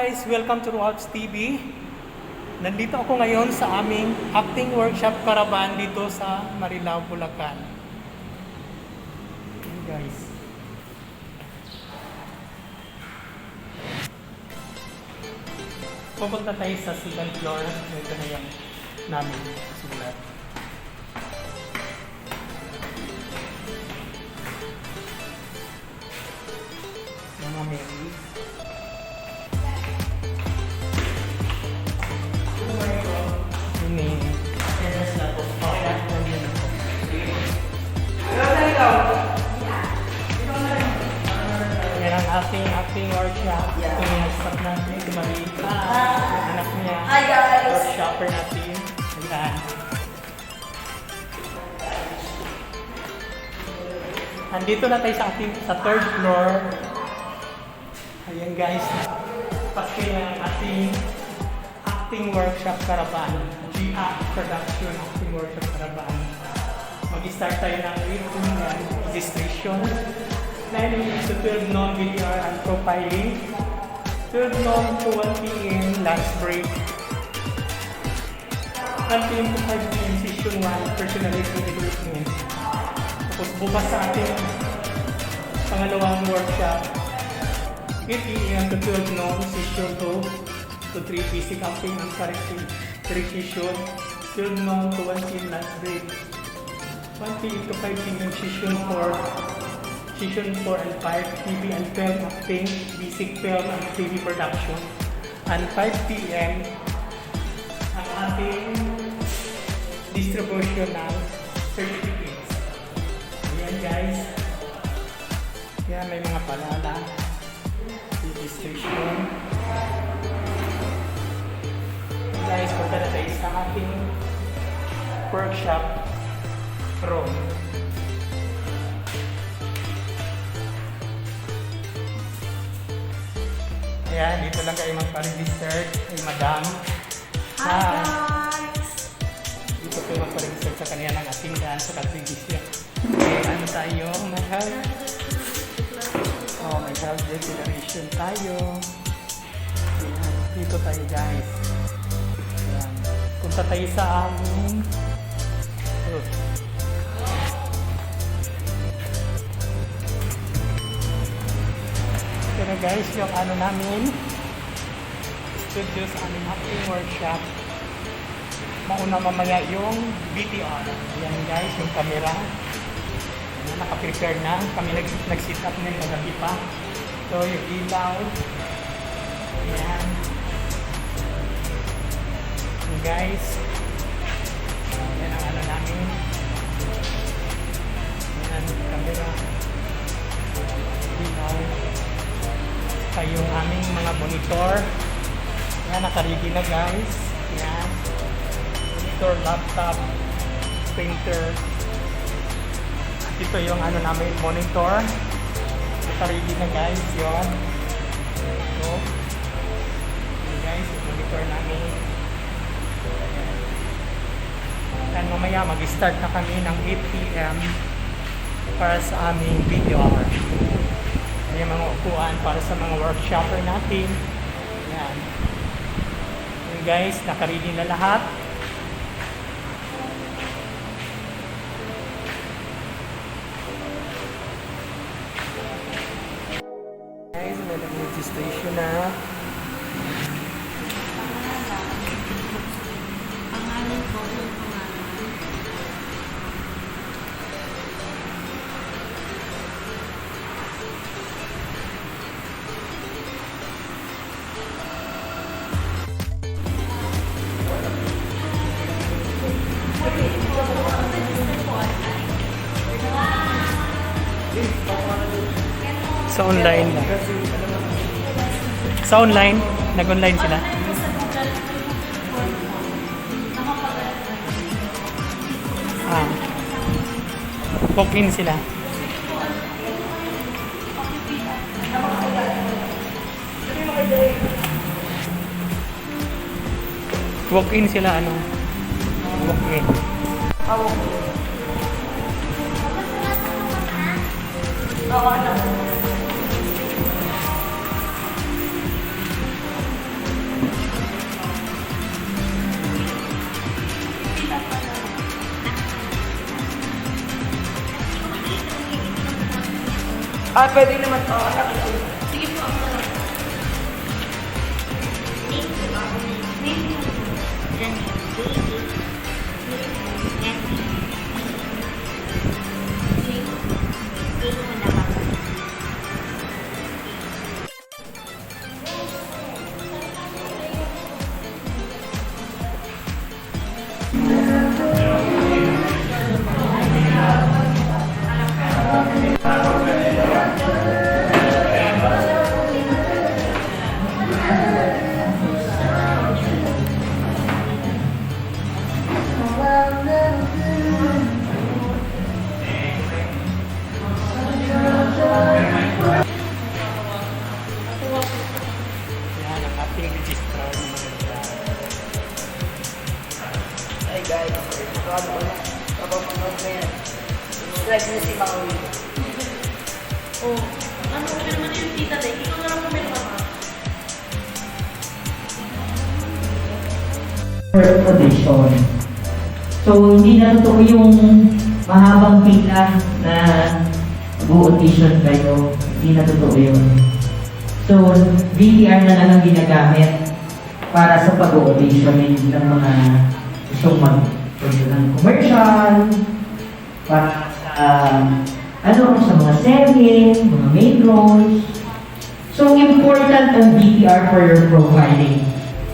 guys! Welcome to Ralph's TV. Nandito ako ngayon sa aming acting workshop caravan dito sa Marilao, Bulacan. Hey guys. Pupunta tayo sa second floor. Ito na yung namin sulat. Mga Mary. Ini. Yes, na po. Okay, nandito na po. Yan ang acting workshop. Ito yung staff natin, si Marita. Yung anak niya. Hi guys! Workshopper natin. Ayan. Andito na tayo sa third floor. Ayan guys. Paski ng ating acting workshop caravan. GA Production Acting Workshop Caravan. Mag-start tayo ng 8 registration. 9 a.m. to 12 noon VTR and profiling. 12 noon to 1 p.m. lunch break. 1 p.m. to 5 p.m. session 1 personality development. Tapos bukas sa ating pangalawang workshop. 8 a.m. to 12 noon session 2 to 3 basic acting and corrective session. 12 noon to 1 p.m. lunch break. 1 p.m. to 5 p.m. session 4. Session 4 and 5, TV and film acting, basic film and TV production. And 5 p.m. ang ating distribution ng certificates. Ayan guys. Yan, may mga palala. Registration. Guys, punta na tayo sa ating workshop room. Ayan, dito lang kayo magpa-register kay Madam. Hi guys! Dito kayo magpa-register sa kanila ng ating daan sa Katringisya. Okay, ano tayo? May health declaration tayo. Ayan, dito tayo guys. Ayan, punta tayo sa aming Pero guys, yung ano namin, studio sa aming acting workshop. Mauna mamaya yung VTR. Ayan guys, yung camera. Ayan, naka-prepare na. Kami nag-sit up na yung magabi pa. So, yung ilaw. Ayan. Ayan guys. Ayan ang ano namin. Ayan, camera. Ilaw. Yung aming mga monitor. Yan, naka-ready na guys. Yan. Monitor, laptop, printer. At ito yung ano namin, monitor. Naka-ready na guys. Yun. So, yun guys, yung monitor namin. Yan, mamaya mag-start na kami ng 8 p.m. para sa aming video hour. May mga upuan para sa mga workshopper natin. Ayan. Ayan guys, naka-ready na lahat. Guys, may registration na. Pangalan ko yung pangalan. Sa online. Sa online? Nag-online sila? Ah. Walk-in sila. Walk-in sila ano? Walk-in. Oo, ano? Ah, pwede naman to. Anak. Sige po. Name po ba? Name po. Then, baby. Nancy. Name mo na ba? Yan, ang ating registrar ng mga Hey guys, ano ko na? Kapag panood na yan. Subscribe na si Mang Will. Oh, ano ko naman yung tita Day? Ikaw na lang comment pa ba? Audition. So, hindi na totoo yung mahabang pila na mag-audition kayo. Hindi na totoo yun. So, VTR na lang ang ginagamit para sa pag-audition ng mga gustong mag-produce ng commercial, para sa, sa mga serye, mga main roles. So, important ang VTR for your profiling.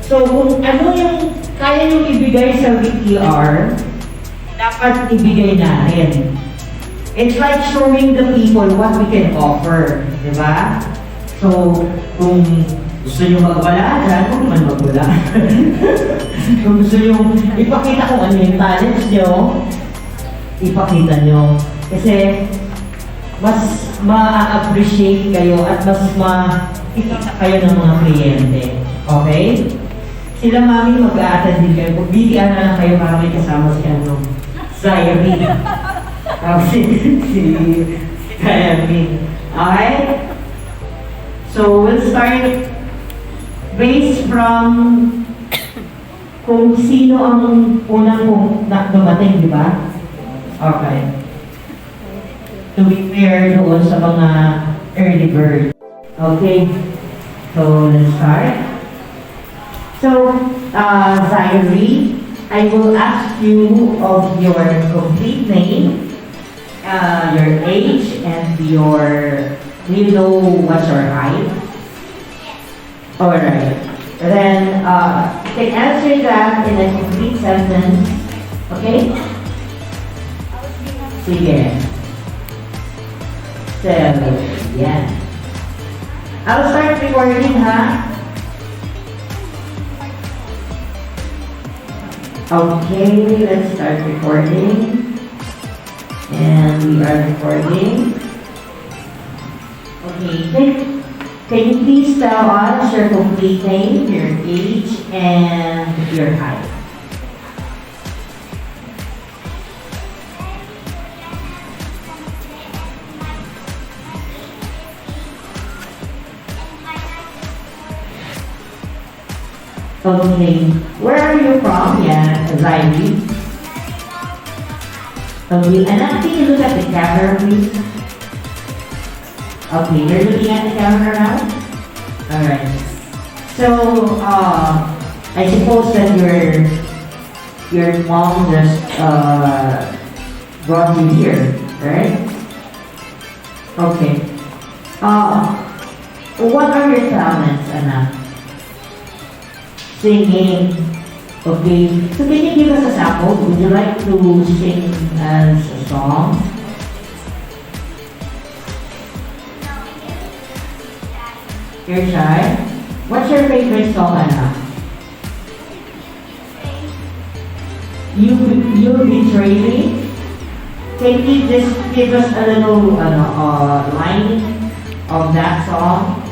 So, kung ano yung kaya yung ibigay sa VTR, dapat ibigay natin. It's like showing the people what we can offer, di ba? So, kung gusto nyo magwala dyan, huwag naman magwala. Kung gusto nyo ipakita kung ano yung talents nyo, ipakita nyo. Kasi, mas ma-appreciate kayo at mas makikita kayo ng mga kliyente. Okay? Sila mami mag-a-attend din kayo. Pag BTR na lang kayo para may kasama si Zairi. Tapos si Zairi. Okay? So, we'll start based from kung sino ang unang dumating, di ba? Okay. To be fair doon sa mga early bird. Okay. So, let's start. So, Zairi, I will ask you of your complete name, your age, and do you know what's your height? Alright. Then, you can answer that in a complete sentence. Okay? Sige. So, yeah. I'll start recording, ha? Okay, let's start recording. And we are recording. Okay, can you please tell us your complete name, your age, and your height? Okay, where are you from? Yeah, Zairi. Okay, and can you look at the camera, please? Okay, you're looking at the camera now? Alright. So, I suppose that your mom just brought you here, right? Okay. What are your talents, Anna? Singing. Okay. So can you give us a sample? Would you like to sing as a song? You're shy? What's your favorite song, Anna? You Betray Me? Can you just give us a little line of that song?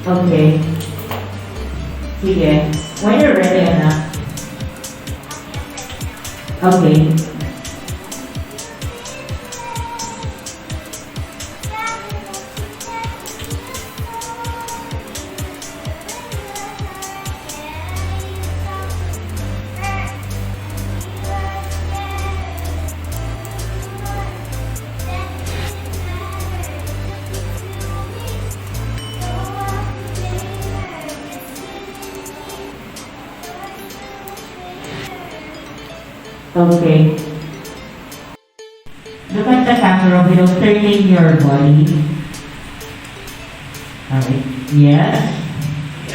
Okay. Sige. When you're ready, Anna. Okay. Okay. Look at the camera without turning your body. Okay. Yes.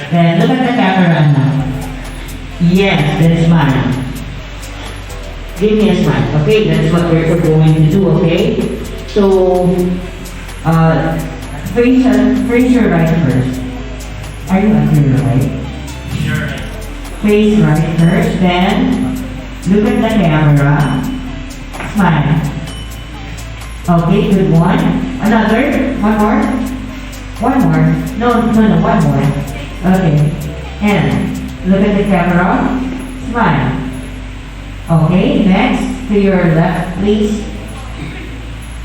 Then look at the camera now. Yes, then smile. Give me a smile. Okay, that's what we're going to do, okay? So, face your right first. Are you at your right? Face right first, then look at the camera. Smile. Okay, good one. Another. One more. One more. No, one more. Okay. And look at the camera. Smile. Okay, next to your left, please.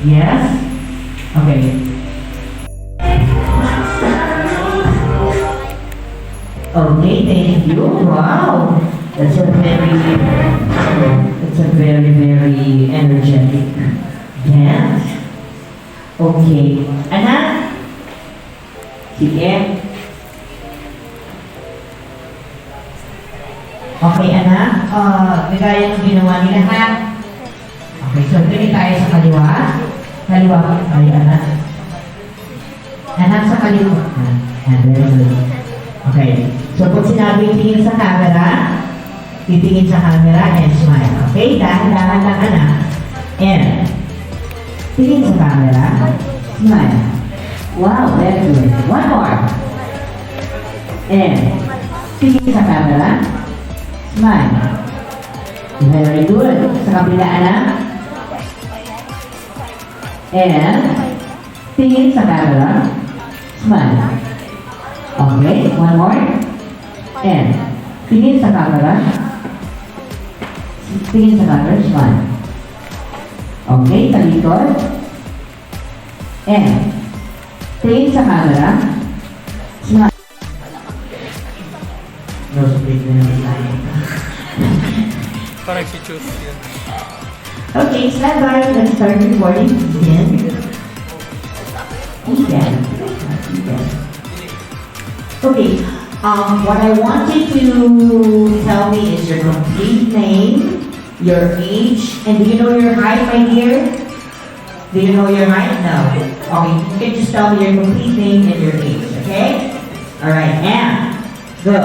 Yes. Okay. Okay, thank you. Wow. That's a very, very energetic dance. Okay. Anak? Sige. Okay, anak. Gaya ng ginawa nila, ha? Okay, so tingin tayo sa kaliwa. Kaliwa ka tayo, anak. Anak sa kaliwa. Very good. Okay. So, pag sinabi tingin sa camera, titingin sa camera and smile. Okay? Dahan-dahan lang, anak. And, tingin sa camera, smile. Wow, very good. One more. And, tingin sa camera, smile. Very good. Sa kabila, anak. And, tingin sa camera, smile. Okay, one more. And, tingin sa camera. Tingin sa camera, smile. Okay, talikod. And, tingin sa camera. Smile. No, split na naman tayo. Parang si choose yun. Okay, stand by. Let's start recording. Again. Again. Okay, what I want you to tell me is your complete name, your age, and do you know your height, my dear? Do you know your height? No. Okay, you can just tell me your complete name and your age, okay? Alright, and go.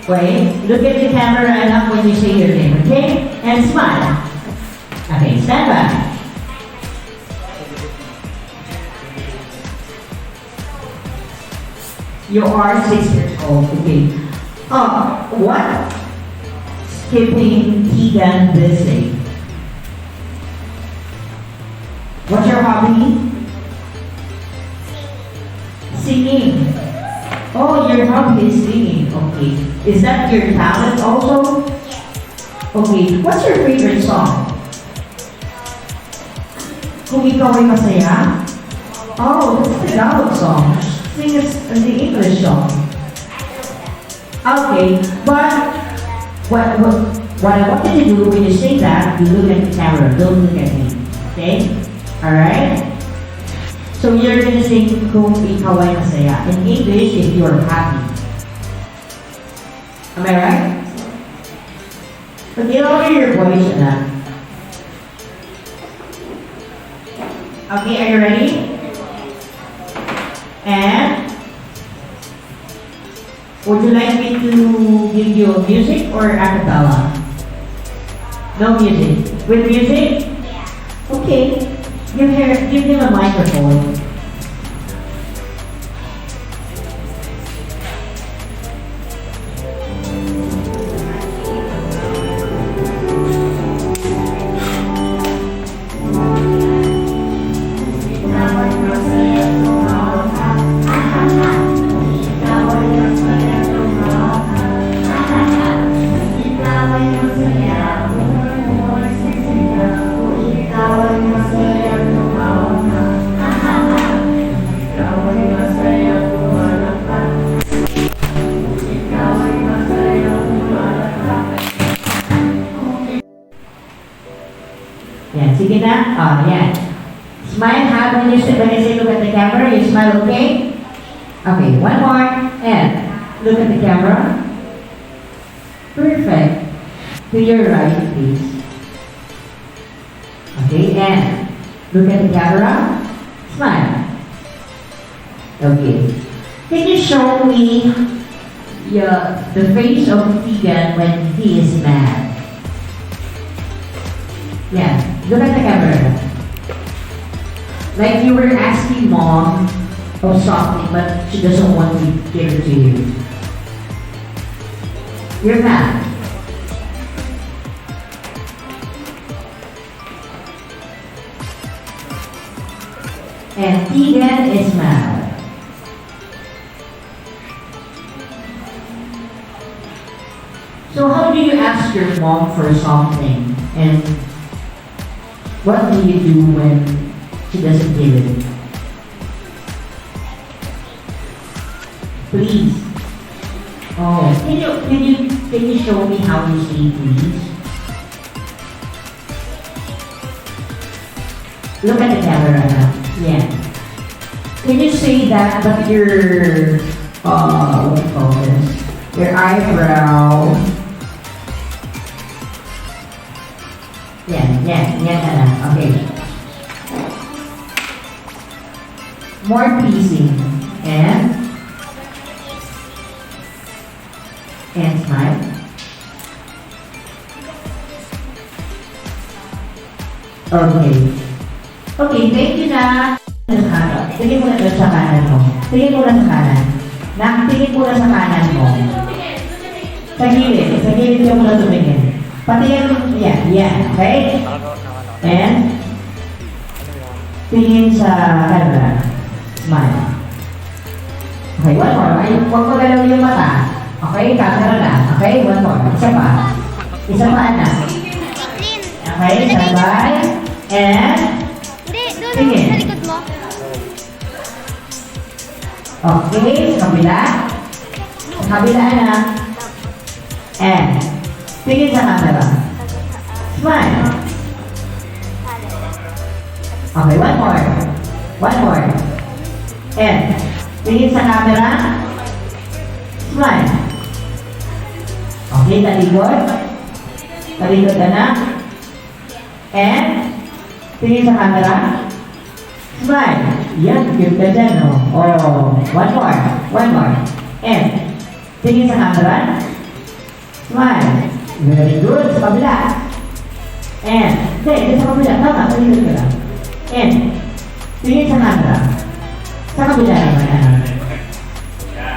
Wait, look at the camera and up when you say your name, okay? And smile. Okay, stand by. You are 6 years old, okay. What? Skipping Keegan Busy. What's your hobby? Singing. Oh, your hobby is singing, okay. Is that your talent also? Okay, what's your favorite song? Kung ikaw ay masaya? Oh, that's the Tagalog song. Sing the English song. Okay, but what I want you to do when you sing that, you look at the camera, don't look at me. Okay? Alright? So you're gonna sing kung ikaw ay masaya. In English, if you're happy. Am I right? But lower your voice na. Okay, are you ready? And would you like me to give you music or a cappella? No music. With music? Yeah. Okay. Give him a microphone. Yan, sige na. Yan. Smile ha. When you say look at the camera, you smile, okay? Okay, one more. And look at the camera. Perfect. To your right, please. Okay, and look at the camera. Smile. Okay. Can you show me the face of Tegan when he is mad? Yeah, look at the camera. Like you were asking mom of something, but she doesn't want to give it to you. You're mad. And Tegan is mad. So how do you ask your mom for something? And what do you do when she doesn't give it? Please. Oh, can you show me how you say please? Look at the camera now. Yeah. Can you say that but your what do you call this? Your eyebrow. Yeah. Okay. More pleasing. And smile. Okay, thank you na. Tingin mo na doon sa kanan mo. Tingin mo na sa kanan. Tingin mo na sa kanan mo. Sa gilid ka muna tumingin. Patingin, yeah, okay? And, tingin sa camera. Smile. Okay, one more. Huwag mo galaw yung mata. Okay, camera na. Okay, one more. Isa pa. Anak. Okay, sabay. And, tingin. Sa likod mo. Okay, sa kabila. Sa kabila na. And, tingin sa camera. Smile. Okay, one more. And, tingin sa camera. Smile. Okay, talikod. Talikod ka na. And, tingin sa camera. Smile. Yan, cute ka dyan, no? Oh, one more. And, tingin sa camera. Smile. Very good. Sa kabila. And, sa kabila. Tama, talikod ka lang. And, tingin sa camera. Sa kabila naman.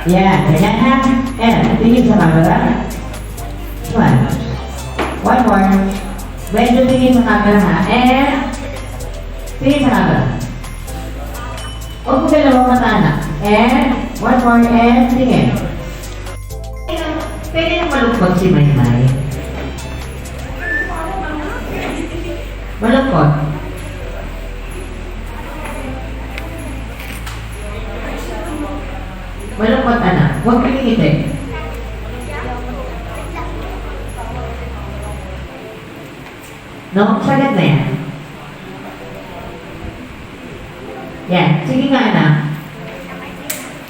Yeah, ganyan ha. And, tingin sa camera. Smile. One more. Medyo tingin sa camera ha. And, tingin sa camera. Huwag mo dalawang mata anak. And, one more. And, tingin. Pwede na malungkot si Maymay. Malungkot. Malungkot anak. Huwag piningiti. No? Sagat na yan. Yan. Sige nga anak.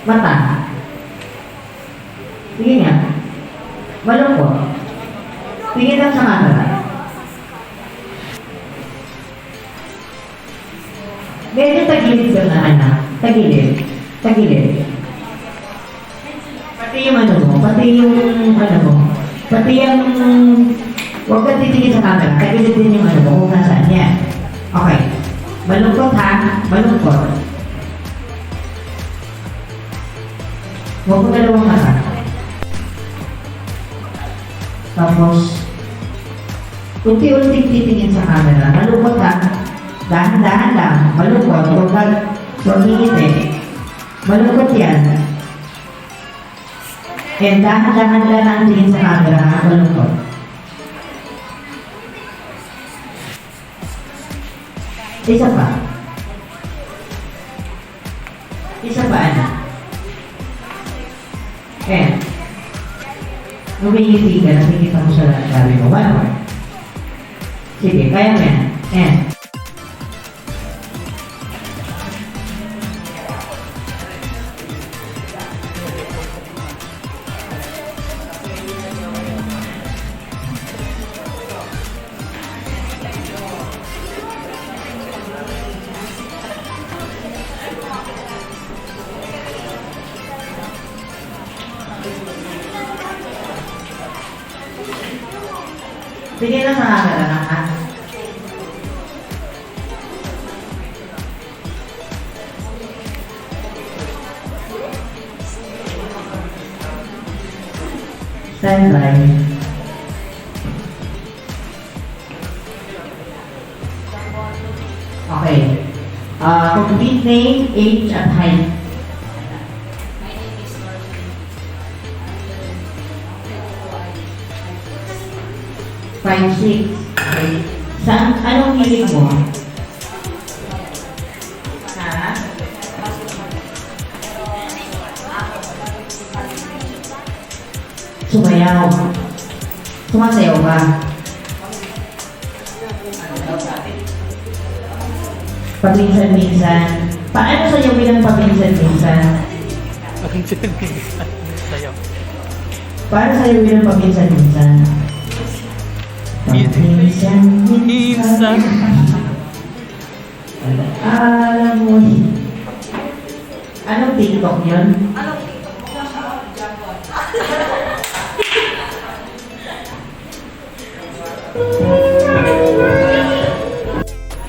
Mata. Sige nga. Malungkot. Tingin lang sa camera. Medyo tagilid ka na anak. Tagilid. Pati yung ano mo. Pati yung huwag ka titigil sa camera. Tagilid din yung ano mo. Kung nasaan yan. Okay. Malungkot ha. Malungkot. Huwag mo dalawang mata. Tapos, unti-unting titingin sa camera. Malungkot ha. Dahan-dahan lang. Malungkot. Huwag ngingiti. Malungkot yan. And dahan-dahan lang ang tingin sa camera ha. Malungkot. Isa pa. Anak. And, lumingiti ka, nakikita mo sa sabi mo. One more. Sige, kaya mo yan. And, Tingin na sa camera na ha. Stand by. Okay. Complete name, age, at height. My name is Marlene. 5'6". Okay. Saan, anong hilig mo? Ha? Sumayaw. Sumasayaw ka. Paminsan-minsan. Paano sa'yo bilang paminsan-minsan? Ang sayo. Paano sa'yo bilang paminsan-minsan? Minsan. Alam mo, anong TikTok yun?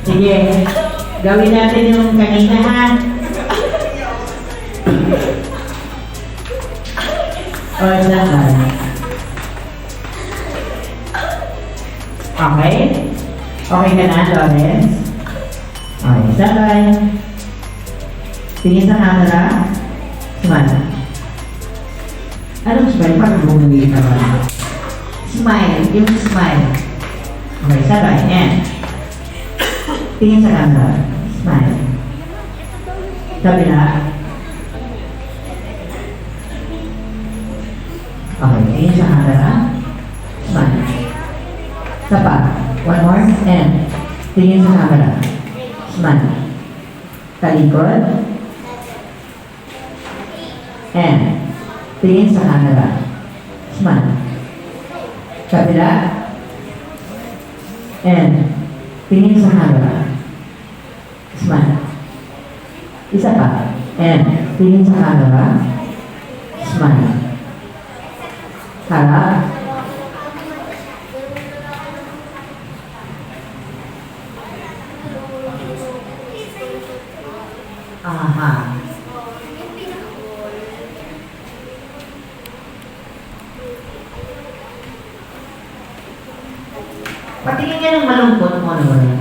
Sige, gawin natin yung kanina ha. O, saan? Okay? Okay ka na, Lawrence? Okay, sabay. Tingin sa camera. Smile. Anong smile? Parang bumili ka ba? Smile. Yung smile. Okay, sabay. And. Tingin sa camera. Smile. Kabila. Okay, tingin sa camera. Smile. Sapa. One more. And. Tingin sa camera. Smile. Talikod. And. Tingin sa camera. Smile. Kabila. And. Tingin sa camera. Smile. Isa pa. And. Tingin sa camera. Smile. Harap. Aha. Patingin nga ng malungkot mo naman.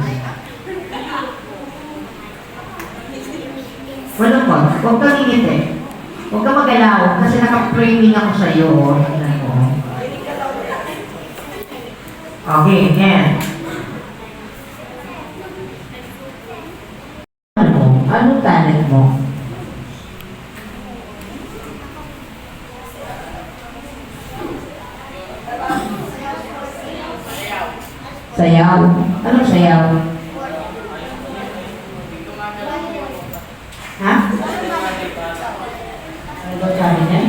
Malungkot. Huwag kang ngingiti. Huwag kang magalaw kasi naka-framing ako sa iyo. Tingnan mo. Okay, again. Anong talent mo? Sayaw. Anong sayaw? Ha? Ano ba sabi niya?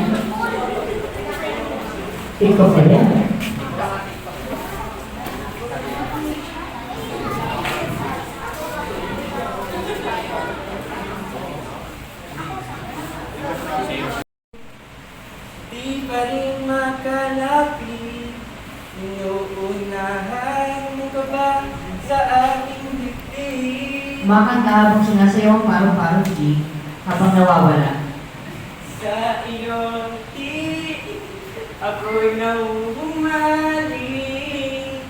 Ikaw pa rin? Di pa rin makalapit, inuunahan mo ka ba sa aking dibdib? Makanta habang sinasayaw ang paro-paro G habang nawawala. Sa iyong tiig, ako'y nahuhumaling.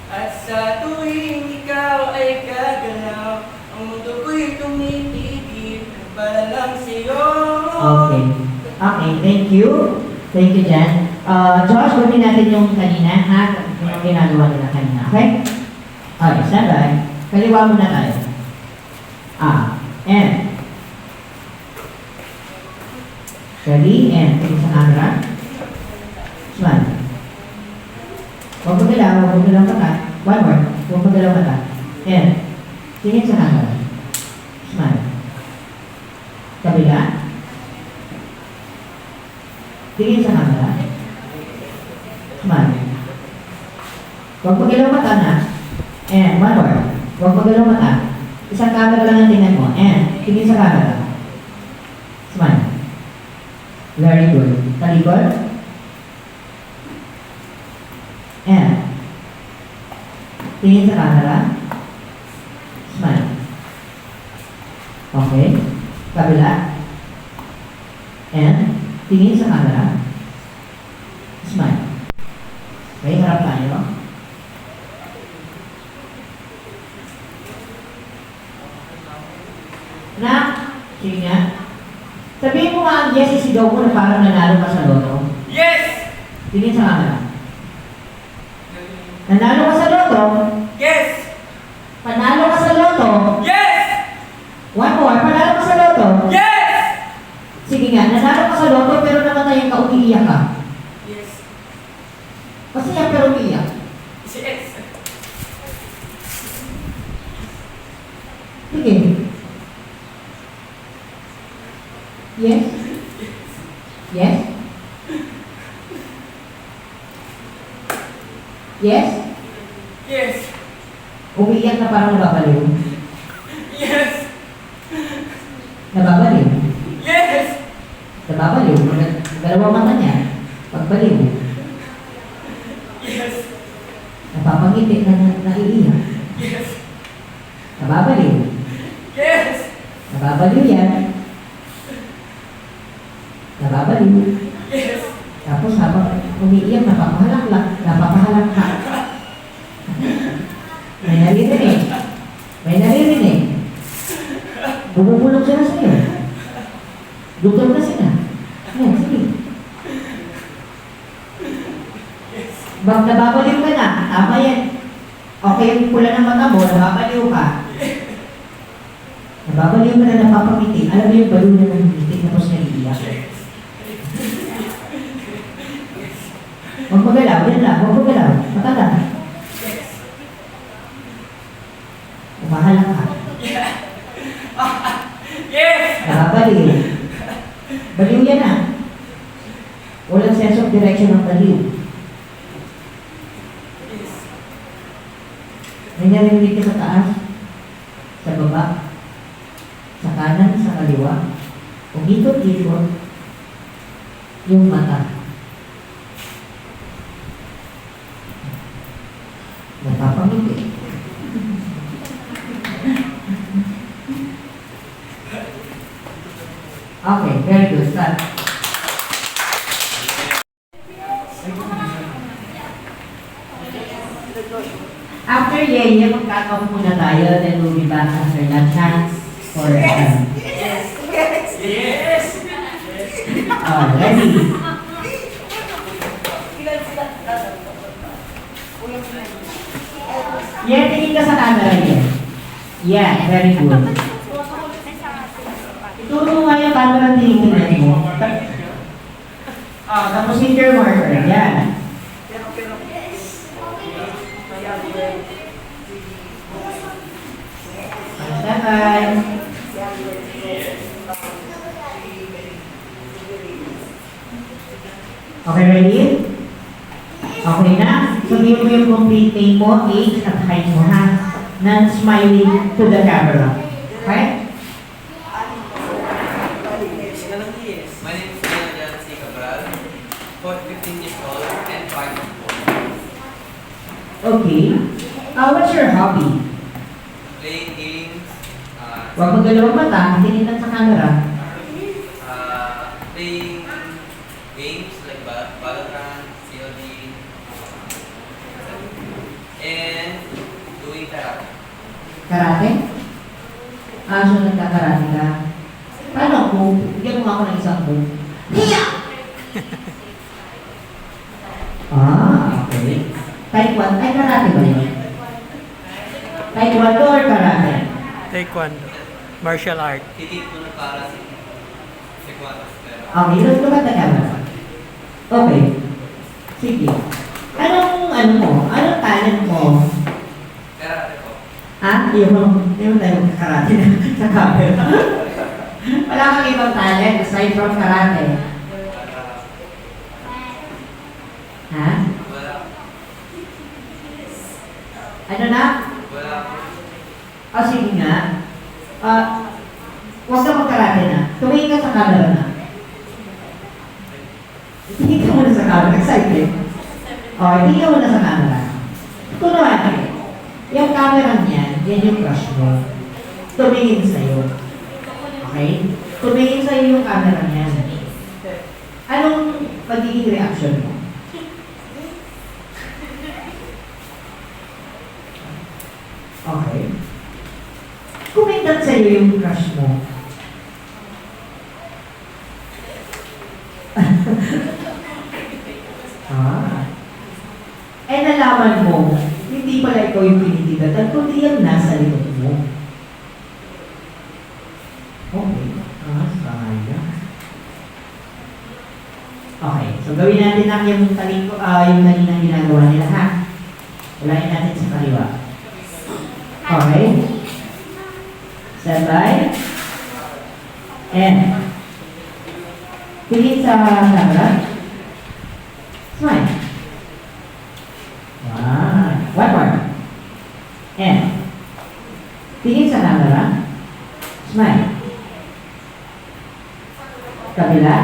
At sa tuwing ikaw ay gagalaw, ang mundo ko'y tumitigil para lang sa'yo. Okay. Okay, thank you. Thank you, Jan. Josh, gawin natin yung kanina, ha? Yung ginagawa nila kanina, okay? Okay, standby. Kaliwa muna tayo. And. Ready? And. Tingin sa camera. Smile. Huwag magalaw, huwag magalaw mata. One more. Huwag magalaw mata. And. Tingin sa camera. Smile. Kabila. Tingin sa camera. Smile. Huwag magalaw mata na. And one more. Huwag magalaw mata. Isang camera lang ang tingnan mo. And tingin sa camera. Smile. Very good. Talikod. And Tingin sa camera. Smile. Okay. Kabila. And tingin sa camera. Smile. Okay, harap tayo. Na, sige nga. Sabihin mo nga ang yes, isigaw mo na parang nanalo ka sa loto. Yes! Tingin sa camera. Nanalo ka sa loto. Yes! Panalo ka sa loto. Yes! One more, panalo ka sa loto. Yes! Sige nga, nanalo ka sa loto pero namatayan ka, umiiyak ka. Yes. Masaya pero umiiyak. Yes. Sige. Yes? Yes? Yes? Yes. Umiiyak na parang nababaliw. Yes. Nababaliw. Yes. Nababaliw. Dalawang mata niya. Pagbaliw. Yes. Napapangiti na naiiyak. Yes. Nababaliw. Yes. Nababaliw yan. Nababaliw. Yes. Tapos habang umiiyak, napapahalak ka. May naririnig. May naririnig. Bumubulong sila sa'yo. Lugaw na sila. Ayan, sige. Bag nababaliw ka na, tama yan. Okay, yung pula ng mata mo, nababaliw ka. Nababaliw ka na napapangiti. Alam mo yung baliw na nangitig tapos naiiyak. Huwag magalaw, yan lang. Huwag magalaw. Matala. Umahalak ka. Yes. Nakabaliw. Baliw yan ah. Walang sense of direction ng baliw. Yes. May narinig ka sa taas, sa baba, sa kanan, sa kaliwa. Umikot-ikot yung mata. Napapangiti. Okay, very good. Start. After Yeye, mag-cut-off muna tayo, then we'll be back after that chance for Yes. ready? Yeah, tingin ka sa camera yan. Yeah, very good. Ituro mo nga yung camera tingin mo. Tapos finger marker. Yan. Second. Okay, ready? Okay na? Sabihin mo yung complete name mo, age, at height mo, ha? Non-smiling to the camera. Okay? My name is Jan C. Cabral, 15 years old and 5 foot. Okay. What's your hobby? Playing games, Huwag magalaw ang mata, tingin lang sa camera. playing games like Valorant, COD, and doing karate. Karate? So nagkakarate ka. Paano move? Bigyan mo nga ako ng isang move. Hiya! Okay. Taekwondo. Ay, karate ba yun? Taekwondo or karate? Taekwondo. Martial art. Hitting ko na para si Kwantas. Okay, let's look at the camera. Okay. Sige. Anong mo? Anong talent mo? Karate ko. Yung tayo karate na sa camera. Wala kang ibang talent aside from karate. Ha? Wala. Ano na? Wala. Sige nga. Huwag ka magkarate na. Tumingin ka sa camera na. Tingin ka muna sa camera. Excited. Okay, tingin ka muna sa camera. Kunwari, camera niyan, yan yung crush mo. Tumingin sa'yo. Okay? Tumingin sa'yo yung camera niyan. Anong magiging reaction mo? Okay. Kumintat sa'yo yung crush mo. Nalaman mo, hindi pala ikaw yung pinitibatan, kundi yung nasa likod mo. Okay. Sayang. Okay, so gawin natin lang yung kaninang ginagawa nila, ha? Ulayin natin sa kaliwa. Okay. Sabay. And. Tingin sa camera. Smile. One more. And. Tingin sa camera. Smile. Kabila.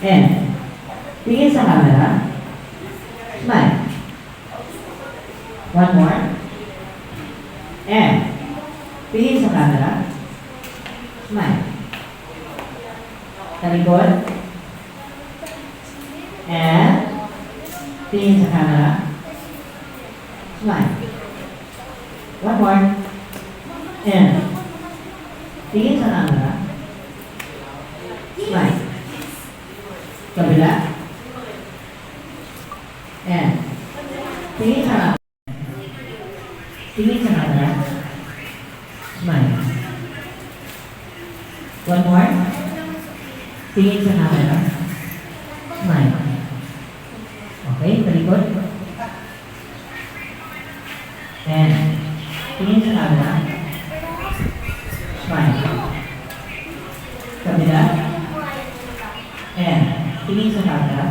And. Tingin sa camera. Smile. One more. And. Tingin sa camera. Smile. Talikod. And. Tingin sa camera. Smile. One more. And. Tingin sa camera. Smile. Kabila. And. Tingin sa camera. Tingin sa camera. Smile. One more. Tingin sa camera. Smile. Okay, talikod. And tingin sa camera. Smile. Kabila. And tingin sa camera.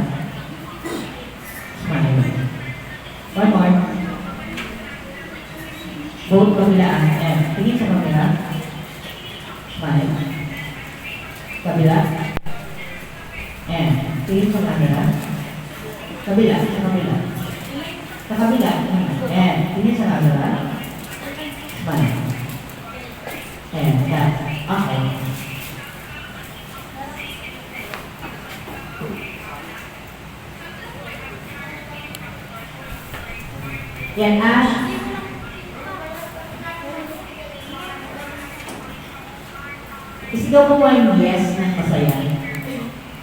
Smile. One more. Both kabilaan. And tingin sa camera. Smile. Kabila. And tingin sa camera. Kabila, sa kabila. Sa kabila. And tingin sa camera. Smile. And that. Okay. Yan, Ash. Isigaw mo yung yes ng masaya.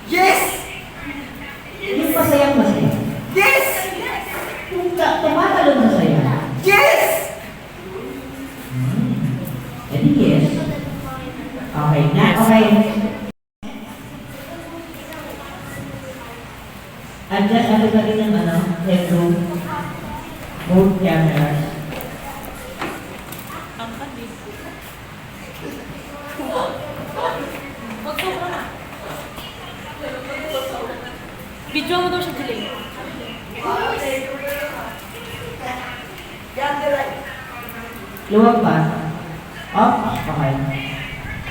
Yes! Yung masayang masaya. Yes! Yung tumatalon masaya. Yes! Jadi yes. Okay, na, okay. Adjust ano ba rin yung headroom? Both cameras. Video mo daw siya delay. Luwag pa. Up. Okay.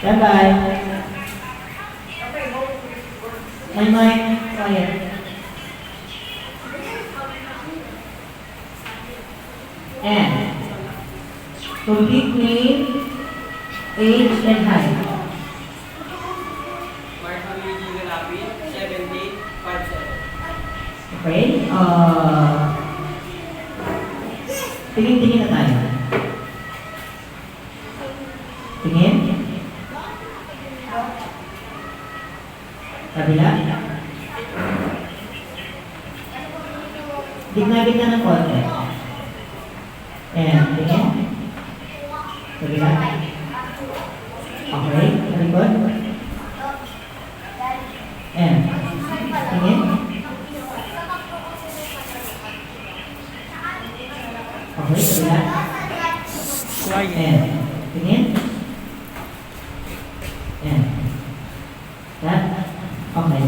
Bye-bye. My mic. Quiet. And complete name, age, and height. Mark Hamidi Ganapi, 7857. Okay? Tingin-tingin na tayo. Tingin. Kabila. Gitna-gitna ng konti. And tingin. Kabila. Okay. Talikod. And tingin. Okay. Kabila. And tingin. And that. Okay.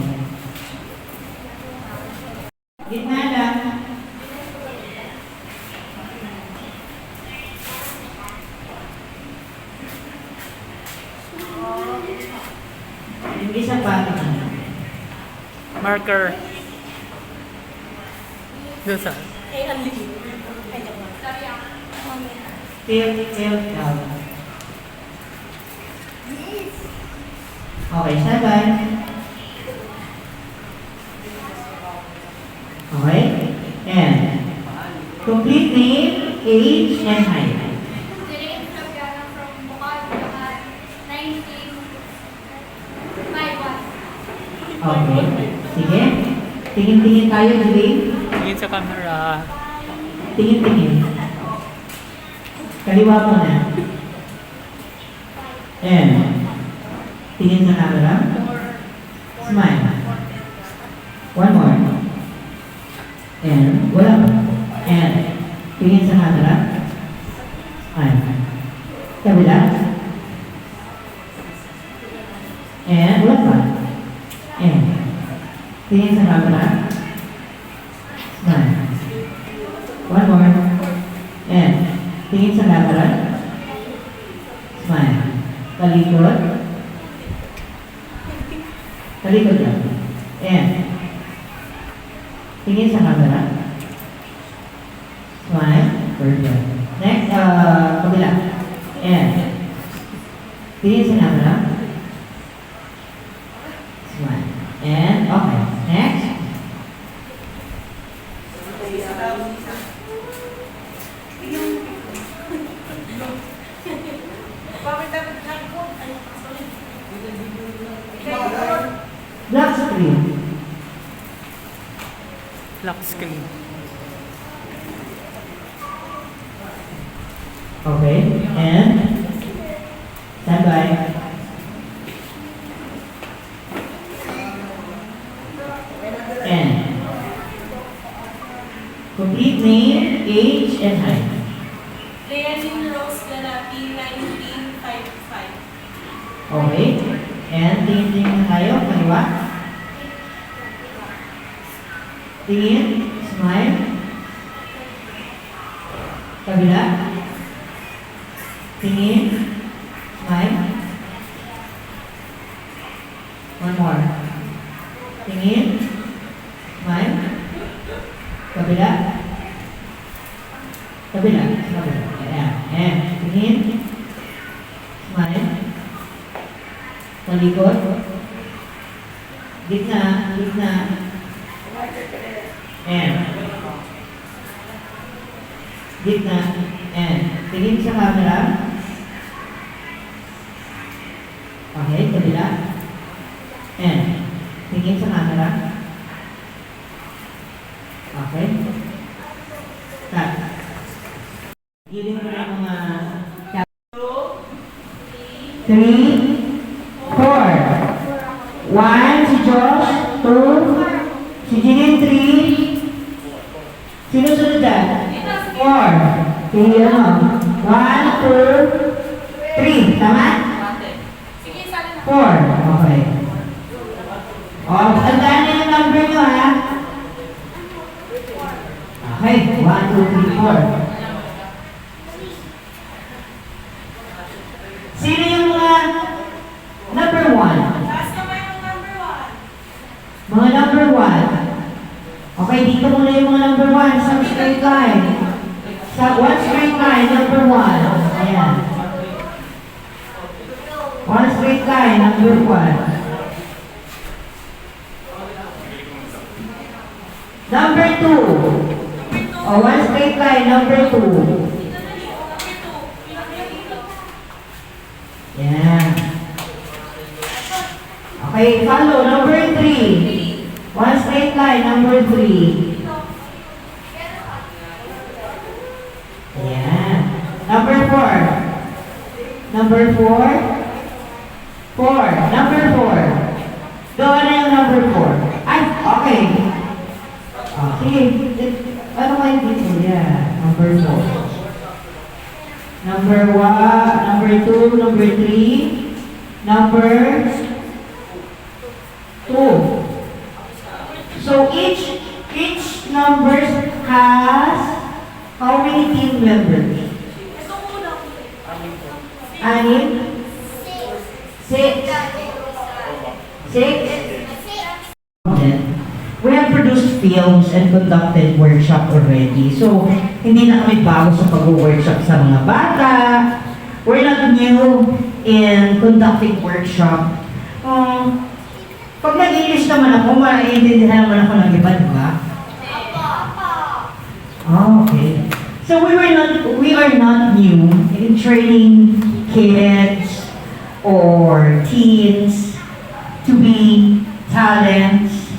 Gitna lang. Yung isa pa Marker. Doon sa. Eh, ang liit. Tilt down. Okay, stand by. Okay, and complete name, age, and height. Jane Fabiana from Bukal, Bulacan, 1951. Okay, sige. Tingin-tingin tayo, Julie. Tingin sa camera. Tingin-tingin. Kaliwa muna. And tingin sa camera. Smile. One more. And wala pa. And tingin sa camera. Smile. Kabila. And wala pa. And tingin sa camera. Smile. One more. And tingin sa camera. Smile. Talikod. Talikod lang. And tingin sa camera. Smile. Perfect. Next, kabila. And tingin sa camera. Smile. And okay. Next. Black screen. Lock screen. Okay. And stand by. And complete name, age, and height. Leonin Rose Galapi, 1955. Okay. And tingin-tingin na tayo. Kaliwa. Tingin. Smile. Kabila. Tingin. Smile. One more. Tingin. Smile. Kabila. Kabila. Kabila. Ayan. And tingin. Smile. Talikod. Gitna. Gitna. And gitna. And tingin sa camera. Okay, kabila. And tingin sa camera. Okay. Cut. Giling mo na mga 3, 4. 1, si Josh. 2, si Jeline. 3. Sino sunod dyan? 4. Si ano? 1, 2, 3. Tama? Sige, sana na. 4. Okay. O, tandaan niyo yung number nyo, ha? Okay. 1, 2, 3, 4. Sino yung mga number 1? Taas naman yung number 1. Mga number 1. Okay, dito muna yung mga number 1 sa straight line. Sa one straight line, number 1. Ayan. One straight line, number 1. Number 2. O, one straight line, number 2. Yan. Okay, follow. Number 3. One straight line, number 3. Yan. Number 4. Number 4. 4. Number 4. Gawa na yung number 4. Ay, okay. Okay. Ano kayo dito? Yeah. Number 4. Number 1, number 2, number 3, number 2. So each number has how many team members? Ito una. 6. 6. 6. we have produced films and conducted workshop already. So, hindi na kami bago sa pag-workshop sa mga bata. We're not new in conducting workshop. Pag nag-English naman ako, maiintindihan naman ako ng iba, di ba? Oh, okay. So we are not new in training kids or teens to be talents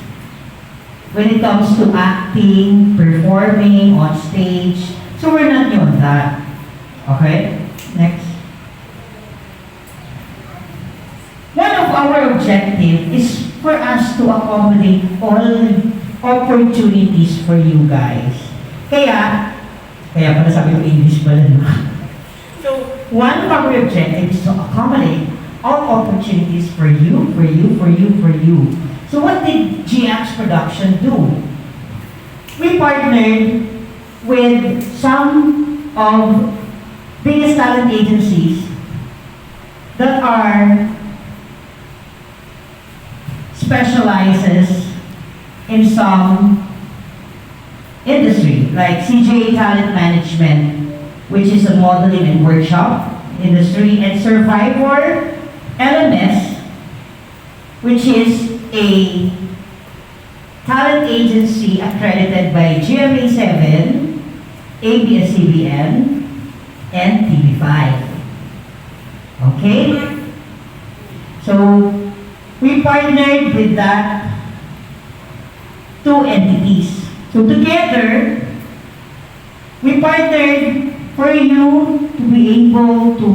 when it comes to acting, performing on stage. So we're not new on that. Okay? Next. One of our objective is for us to accommodate all opportunities for you guys. Kaya pala sabi ko English pala, no? So, one of our objectives is to accommodate all opportunities for you. So what did GX Production do? We partnered with some of biggest talent agencies that are specializes in some industry, like CJ Talent Management, which is a modeling and workshop industry, and Survivor LMS, which is a talent agency accredited by GMA7, ABS-CBN, and TV5. Okay? So, we partnered with that two entities. So together, we partnered for you to be able to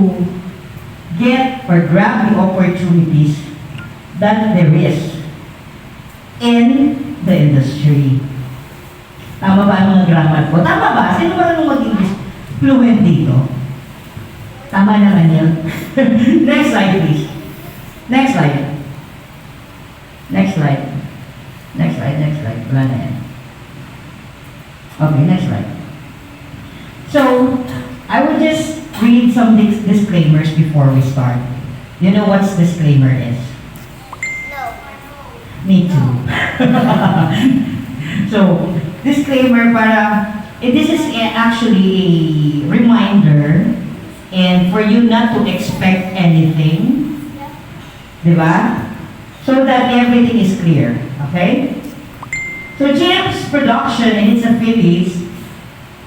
get or grab the opportunities that there is in the industry. Tama ba ang mga grammar ko? Tama ba? Sino ba nung mag-English fluent dito? Tama naman yun. Next slide, please. Next slide. Next slide. Next slide, next slide. Wala na yan. Okay, next slide. So, I will just read some disclaimers before we start. You know what disclaimer is? No. Me too. So, disclaimer para, this is actually a reminder and for you not to expect anything. Diba? So that everything is clear. Okay? So GX Production and its affiliates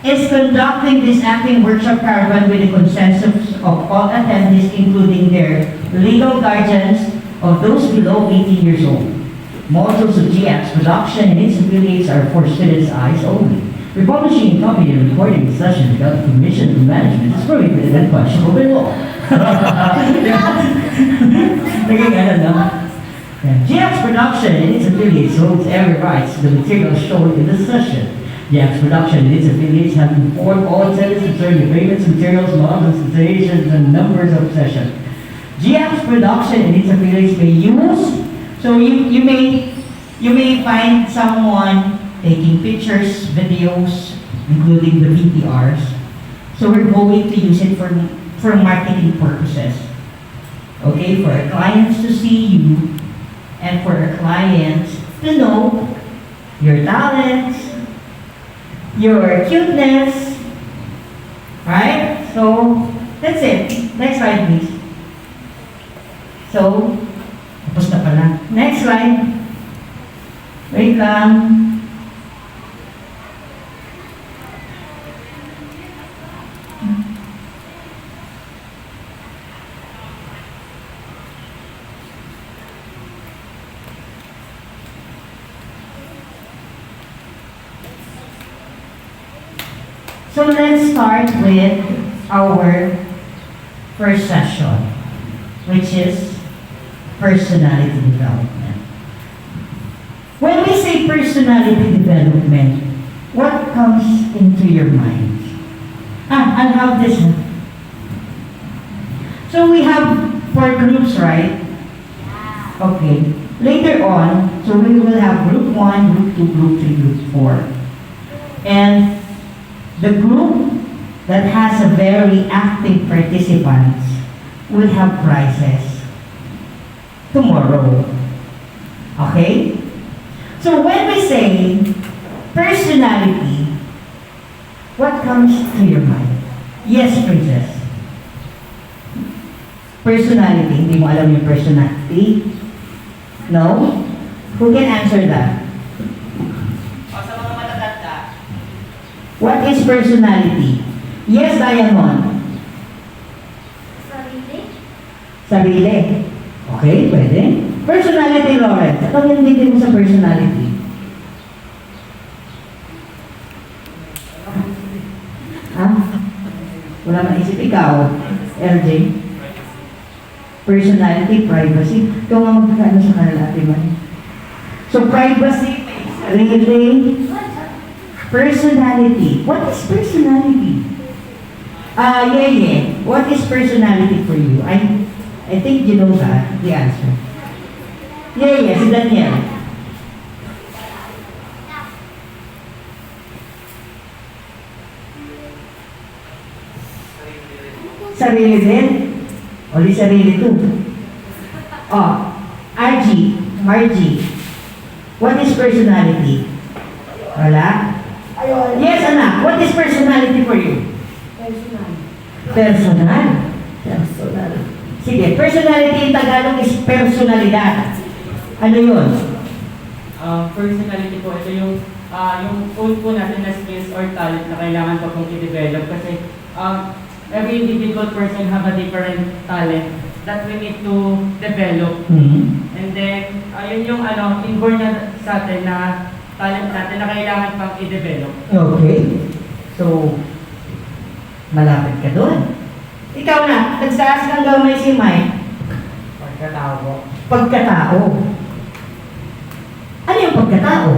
is conducting this acting workshop caravan with the consensus of all attendees, including their legal guardians of those below 18 years old. Mottos of GX Production and its affiliates are for students' eyes only. Republishing, copying, and recording the session without permission from management is prohibited and punishable by law. Naging ano, no? GX Production and its affiliates holds every rights to the materials shown in this session. GX Production and its affiliates have informed all attendees concerning the payments, materials, models, installations, and numbers of session. GX Production and its affiliates may use, so you may find someone taking pictures, videos, including the VTRs. So we're going to use it for marketing purposes. Okay, for our clients to see you, and for our clients to know your talents, your cuteness, right? So, that's it. Next slide, please. So, tapos na pala. Next slide. Wait lang. So let's start with our first session, which is personality development. When we say personality development, what comes into your mind? I'll have this. So we have 4 groups, right? Okay. Later on, so we will have group 1, group 2, group 3, group 4. And the group that has a very active participants will have prizes tomorrow. Okay? So when we say personality, what comes to your mind? Yes, Princess. Personality. Hindi mo alam yung personality? No? Who can answer that? O sa mga matatanda, What is personality? Yes, Diamond. Sarili. Sarili. Okay, pwede. Personality, Lawrence. Anong hindi mo sa personality? Ha? Wala maisip ikaw, LJ? Personality, privacy. Ikaw nga magkakaano sa kanila, Ate Man. So, privacy, sarili, personality. What is personality? Yeah. What is personality for you? I think you know that, the answer. Yeah, si Daniel. Sarili din? O di sarili to? Oh, Margie. What is personality? Wala? Yes, anak. What is personality for you? Personal. Sige, personality in Tagalog is personalidad. Ano yun? personality po, ito yung full po natin na skills or talent na kailangan pa pong i-develop kasi every individual person have a different talent that we need to develop. And then, yun yung inborn na sa atin na talent natin na kailangan pang i-develop. Okay. So, malapit ka doon. Ikaw na, nagsaas ng gamay si Mike. Pagkatao po. Pagkatao. Ano yung pagkatao?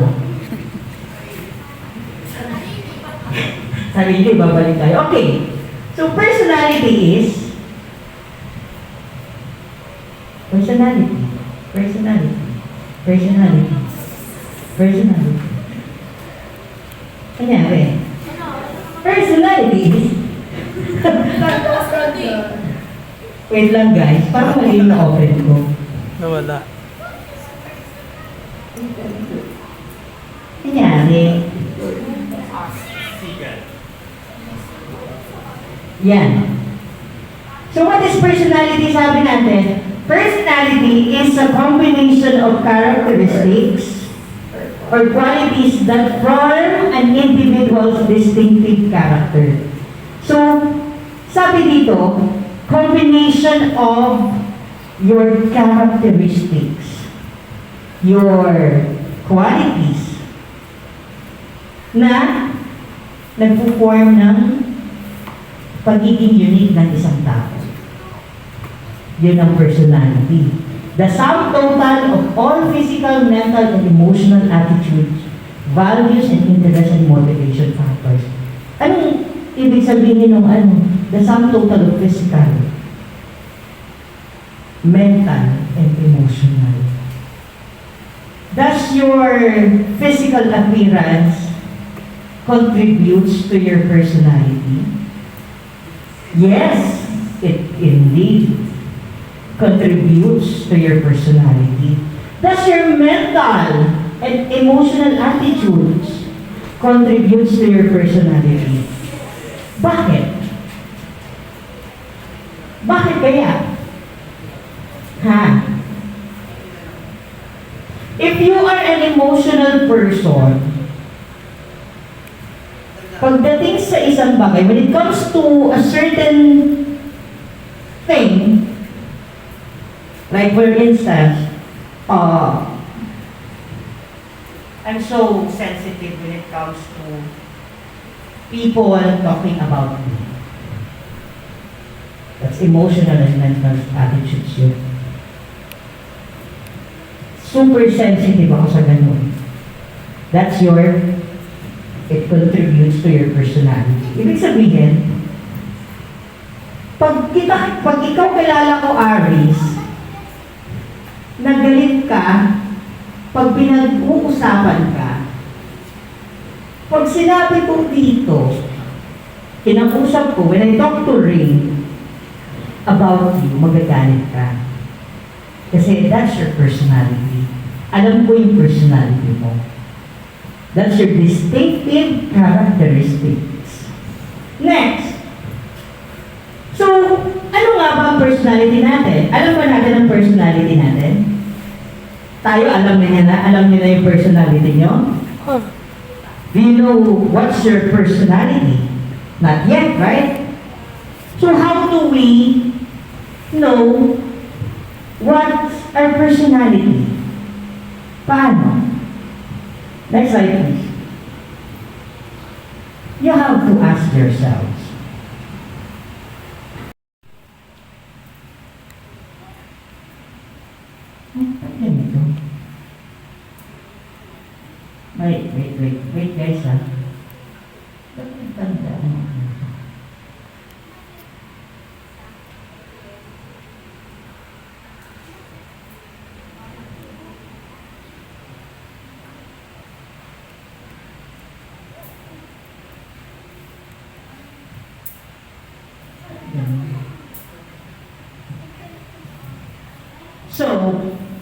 Sarili, babalik tayo. Okay. So, personality is personality. Kanyari. Personality is wait lang guys, parang mali yung na-open ko. Nawala. Kanyari. Yan. So what is personality, sabi natin? Personality is a combination of characteristics or qualities that form an individual's distinctive character. So, sabi dito, combination of your characteristics, your qualities, na nagpo-form ng pagiging unique ng isang tao. Yun ang personality. The sum total of all physical, mental, and emotional attitudes, values, and interests and motivation factors. Anong ibig sabihin ng the sum total of physical, mental, and emotional? Does your physical appearance contributes to your personality? Yes, it indeed contributes to your personality. Does your mental and emotional attitudes contributes to your personality? Bakit? Bakit kaya? If you are an emotional person, pagdating sa isang bagay, when it comes to a certain thing, like for instance, I'm so sensitive when it comes to people talking about me. That's emotional and mental attitudes yun. Super sensitive ako sa ganun. That's it contributes to your personality. Ibig sabihin, pag ikaw kilala ko, Aries, nagalit ka, pag pinag-uusapan ka, pag sinabi ko dito, kinakausap ko, when I talk to Ring about you, magagalit ka. Kasi that's your personality. Alam ko yung personality mo. That's your distinctive characteristics. Next. So, ano nga ba ang personality natin? Alam ba natin ang personality natin? Tayo, alam niyo na yung personality nyo? Do you know what's your personality? Not yet, right? So how do we know what's our personality? Paano? Next slide, please. You have to ask yourselves, ba't ganito? Wait guys ha. Ba't nagtandaan mo? So,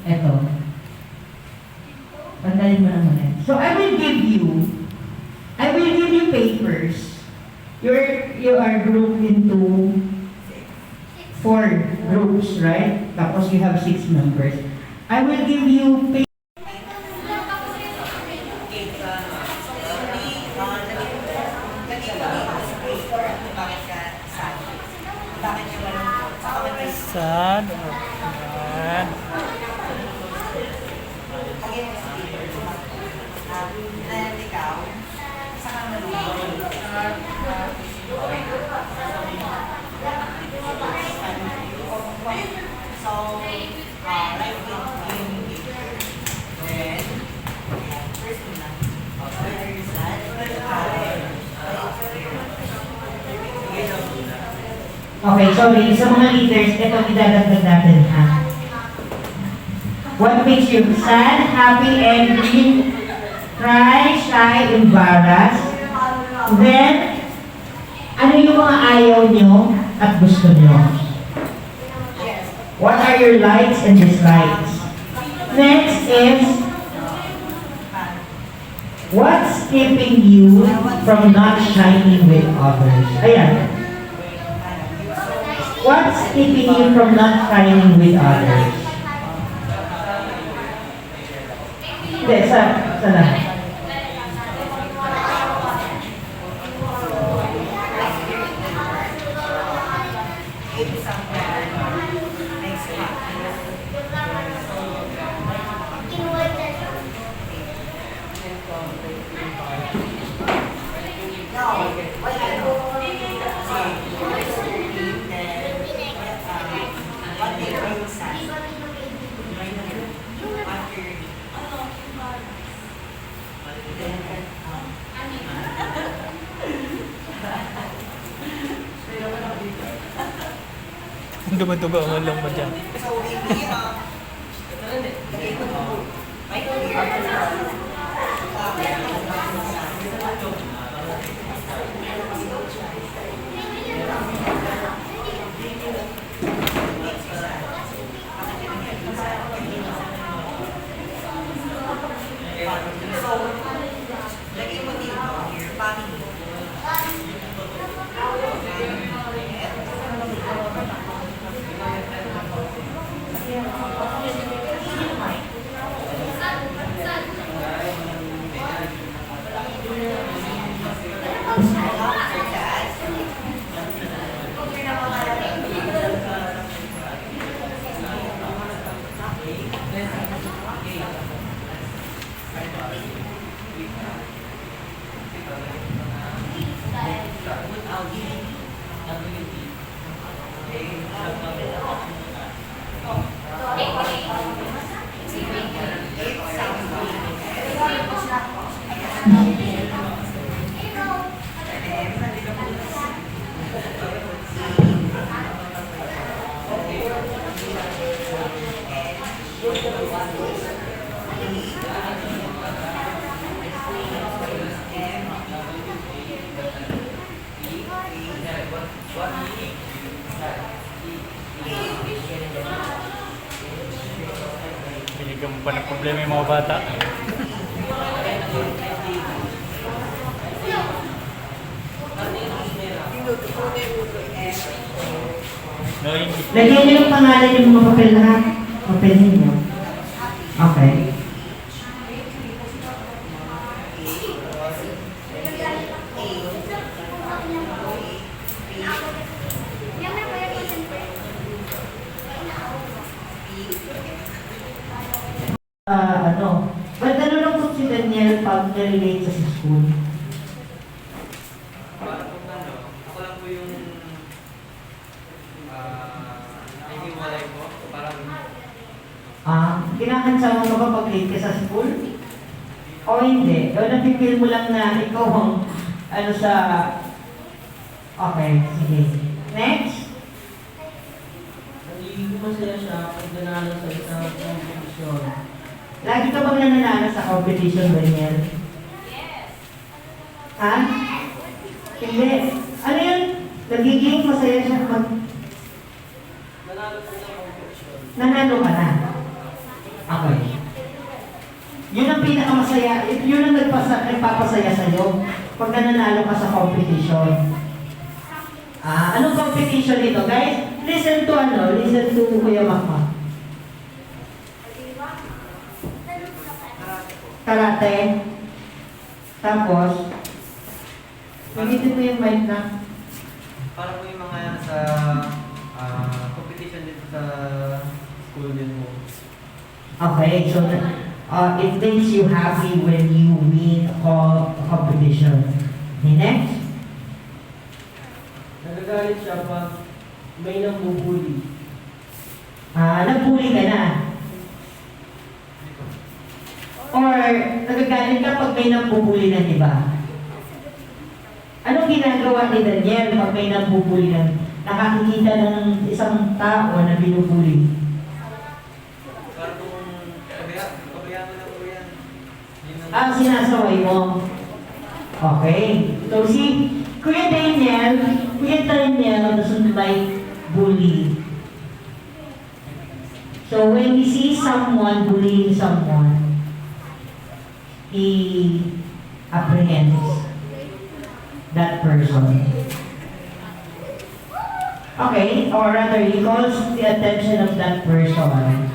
eto. Tandalin mo naman yan. So, I will give you papers. You are grouped into 4 groups, right? Tapos you have 6 members. I will give you papers. Sad. Ayan. Okay, sorry. Sa mga leaders, ito idadagdag natin, ha? What makes you sad, happy, angry, cry, shy, embarrassed? Then, ano yung mga ayaw nyo at gusto nyo? What are your likes and dislikes? Next is, what's keeping you from not shining with others? Ayan. What's keeping you from not shining with others? Hindi, sa lahat. Dumadugo ang ulong mo dyan. What pa na problema yung mga bata. No, hindi. Lagyan niyo yung pangalan yung mga papel na papel ninyo. Okay. Yan na ba yung concentrate? Ba't nalulungkot si Daniel pag na-relate sa school? Para po ako lang po yung naghiwalay po. Parang Kinakansama mo ba pag late ka sa school? O hindi? O napipil mo lang na ikaw ang ano sa... Okay, sige. Next? Nagiging masaya siya pag nanalo sa isang competition. Lagi ka bang nananalo sa competition, Daniel? Ha? Hindi. Ano yun? Nagiging masaya siya pag Nanalo po sa competition. nanalo ka na. Okay. Yun ang pinakamasaya, yun ang nagpapasaya sa'yo pag nananalo ka sa competition. Anong competition ito, guys? Listen to Kuya Makma. Karate. Tapos, gamitin mo yung mic na. para po yung mga sa competition dito sa school din po. Okay, so it makes you happy when you win a competition. Okay, next? Nagagalit siya pag may nambubuli. Nagbuli ka na. Or nagagalit ka pag may nambubuli na, di ba? Anong ginagawa ni Daniel pag may nambubuli na? Nakakikita ng isang tao na binubuli. Para po pabayaan mo na po yan. Yun Ang ang- sinasaway mo. Okay. So si Kuya Daniel doesn't like bully. So when he sees someone bullying someone, he apprehends that person. Okay, or rather, he calls the attention of that person.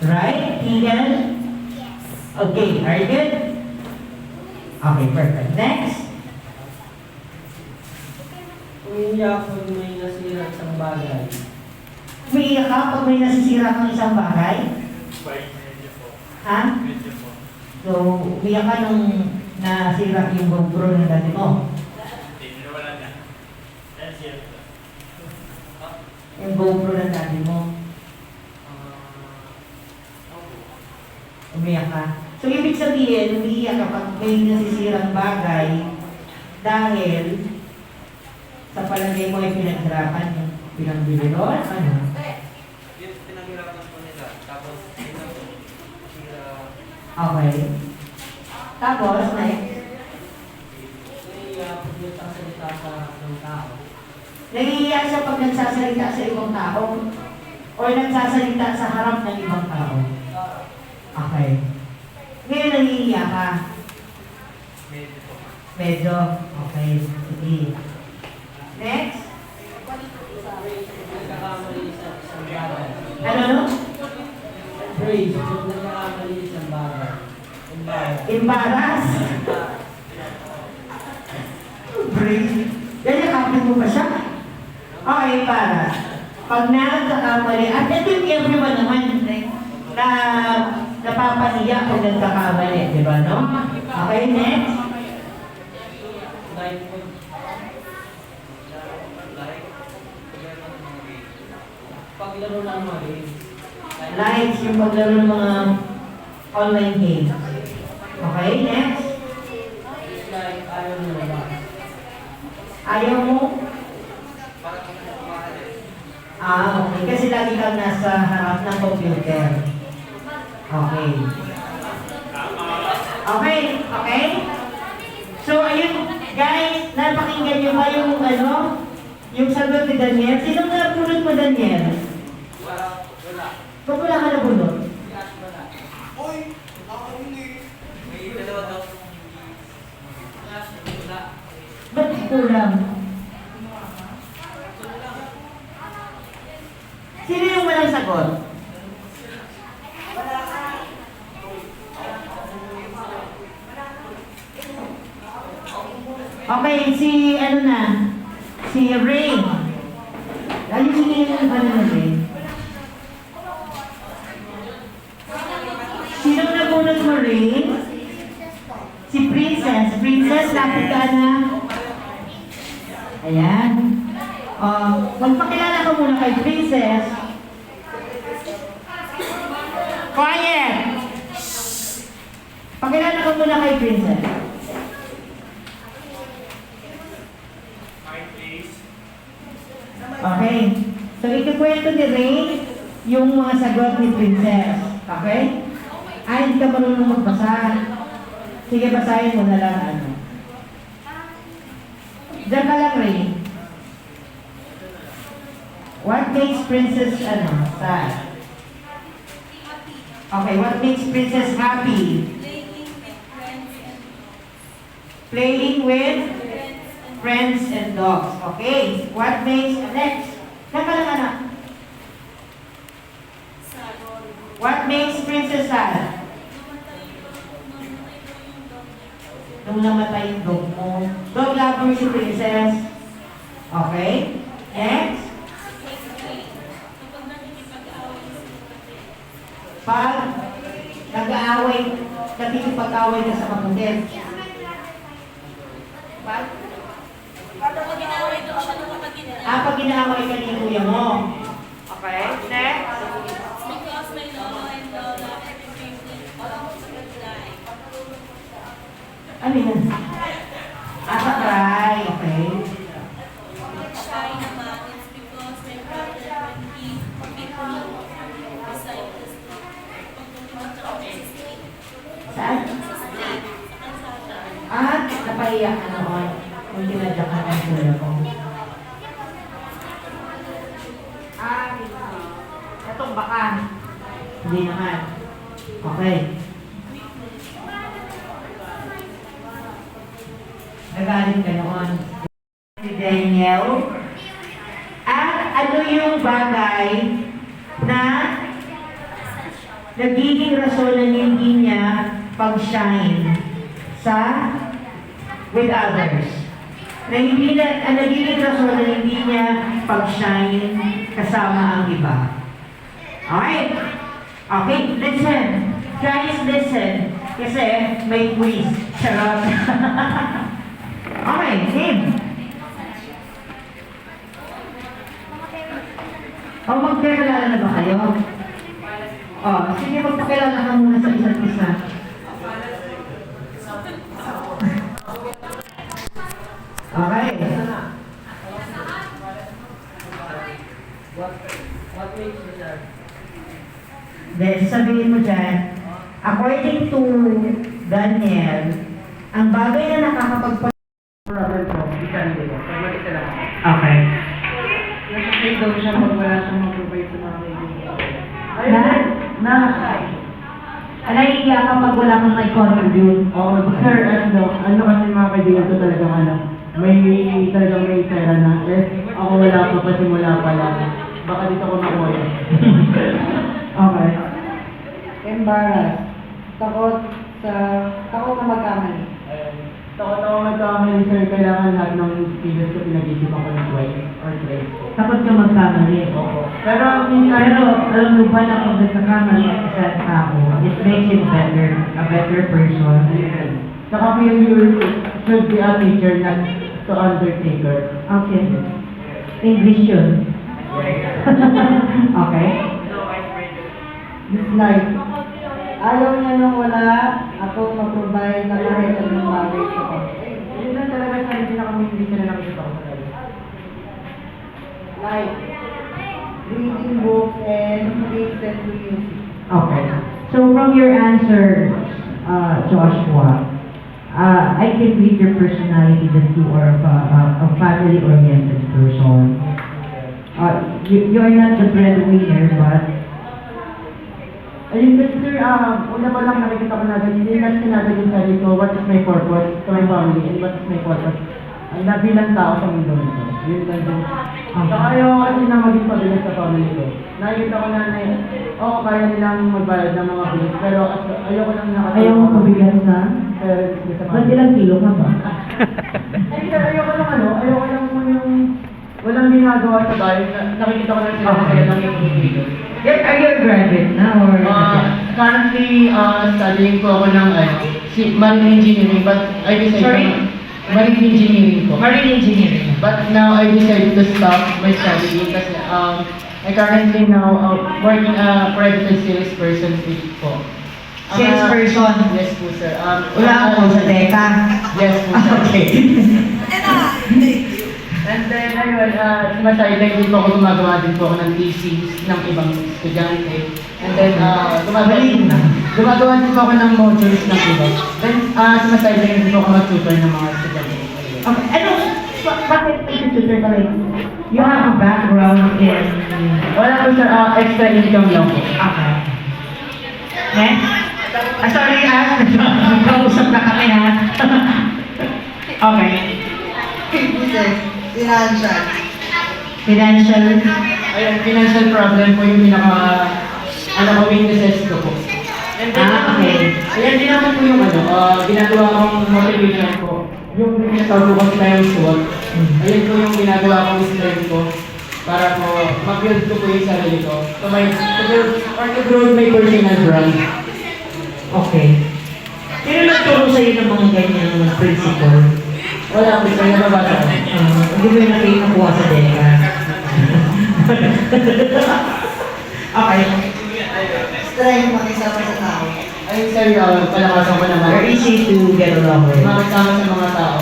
Right, Keegan? Okay, are you good? Okay, perfect. Next. Umiiyak pag may nasira isang bagay. Umiiyak ka pag may nasisira kang isang bagay? Ha? So, umiiyak ka nung nasira yung GoPro ng dati mo? Yung GoPro ng dati mo? Umiyak ka. So, ibig sabihin, umiiyak ka pag may nasisirang bagay dahil sa palagay mo ay pinaghirapan yung pinangbili doon? Ano? Yun, pinaghirapan po nila. Tapos, yun na po. Sira. Okay. Tapos, next. Umiiyak pag nagsasalita sa ng tao. Nahihiya siya pag nagsasalita sa ibang tao o nagsasalita sa harap ng ibang tao. Okay. Ngayon nahihiya ka. Medyo po. Medyo. Okay. Sige. Next. Nagkakamali sa isang bagay. Ano? Praise, pag nagkakamali sa isang bagay. Embarrass. Breathe. Yayakapin mo ba siya? Okay, embarrass. Pag nagkakamali, at I think everyone naman na napapahiya pag nagkakamali, di ba, no? Okay, next. Like, paglaro ng mga games. Likes, yung paglaro ng mga online games. Okay, next. It's like, ayaw mo ba? Ayaw mo? Para po na kumahali. Okay. Kasi lagi kang nasa harap ng computer. Okay. Okay? Okay? So, ayun, guys, napakinggan niyo ba yung ano? Yung sagot ni Daniel? Sinong nabunod mo, Daniel? Wala. Ba't wala ka nabunod? Wala. kulang? Sino yung walang sagot? Okay, si ano na? Si Ray. Ayun yung ano na Ray. Sino na bunot mo, Ray? Si Princess. Princess, lapit ka na. Ayan. Magpakilala ka muna kay Princess. Quiet! Pakilala ka muna kay Princess. Okay. So, ikukwento ni Ray yung mga sagot ni Princess. Okay? Ay, hindi ka marunong magbasa. Sige, basahin mo na lang ano. Diyan ka lang, Ray. What makes Princess, sad? Okay, what makes Princess happy? Playing with friends and dogs. Okay. What makes, next. Diyan ka lang, anak. What makes Princess sad? Nung namatay yung dog mo. Dog lover si Princess. Okay. Next. Pag nag-aaway, nakikipag-away ka sa kapatid. Pag? Pag ginaaway ka ni kuya mo. Okay. Next. Because my lolo and lola everything die. Ano yun? Cry. Okay. Shy naman, it's because my brother when he beat me beside the street. Pag tumimat ako sa street. Saan? Sa street. Sa kalsada. Napaiyak ka noon. Kung tinadyak ka ng kuya ko. Itong baka. Hindi naman. Okay. Nagalit ka noon. Si Daniel. At ano yung bagay na nagiging rason na hindi niya pag-shine with others? Na hindi na, nagiging rason na hindi niya pag-shine kasama ang iba. Alright? Okay, listen. Guys, listen. Kasi may quiz. Charot. Okay, game. Magkakilala na ba kayo? Sige, magpakilala ka muna sa isa't isa. Okay. What makes you sad? Then, sabihin mo dyan, according to Daniel, ang bagay na nakakapagpag... Problem ko, isa ko. Pag mag-isa lang ako. Okay. Nasa-feel daw siya pag wala siyang mag-provide sa mga kaibigan. Naiiyak kapag wala kang nag-contribute. Oo, sir, ano kasi mga kaibigan ko talagang talagang may pera na. Ako wala pa pa simula pa lang. Baka dito ko nakuha yun. Okay. Embarrassed. Takot na magkamali. Takot ako magkamali, sir. Kailangan lahat ng kilos ko pinag-isipan ko ng twice or thrice. Takot ka magkamali. Oo. Pero alam mo ba na kung nagkakamali ang isang tao, it makes it better, a better person. Saka you should be a teacher, not to undertaker. Okay. English yun. Okay. Dislike. Ayaw niya nung wala ako mag-provide na kahit anong bagay sa ko. Yun lang talaga sa hindi na kami hindi sila nakikita ko sa talaga. Like, reading books and listen to music. Okay. So from your answer, Joshua, I can read your personality that you are a family-oriented person. You are not the breadwinner, but Ayun kasi sir, una pa lang nakikita ko na agad, hindi na sinagad yung sarili ko, what is my purpose to my family and what is my purpose Ang nabilang tao sa mundo nito. Yun lang din. Saka ayaw ko kasi na maging pabilis sa family ko. Nakikita ko na oo, kaya nilang magbayad ng mga bills, pero ayoko lang nakasama. Ayaw mo pabigat na? Parents ko sa Ba't ilang kilo ka ba? Ay, sir, ayoko lang ayoko lang mo yung walang ginagawa sa bahay. Nakikita ko lang sila na kaya lang yung video. Are you a graduate na or? Currently, studying ko ako ng marine engineering, but I decided Sorry? Marine engineering po. Marine engineering. But now I decided to stop my studying kasi I currently now working private sales person po. Salesperson? Yes po, sir. Wala ako sa teka. Yes po, sir. Okay. And then, ayun, sumasailan din po ako, gumagawa din po ako ng thesis ng ibang estudyante. And then, gumagawa din po ako ng modules ng iba. Then, sumasailan din po ako mag-tutor ng mga estudyante. Okay, bakit tutor ka rin? You have a background in... Wala po, sir, extra income lang po. Okay. Next? Sorry, nagkausap na kami ha. Okay. Business, financial. Financial. Ayun, financial problem po yung weaknesses ko po. And then, Okay. ayan din naman po yung ginagawa kong motivation ko. Yung tinatawag ko time SWOT. Ayun po yung ginagawa kong strength ko para po mag-build ko po yung sarili ko. To grow my personal brand. Okay. Sino nagturo sa'yo ng mga ganyang principle? Wala po sa'yo, nababasa ko. Hindi mo yung nakuha sa DECA. Okay. Strength, makisama sa tao. Ayun sa'yo, palakasan ko naman. Very easy to get along with. Makasama sa mga tao.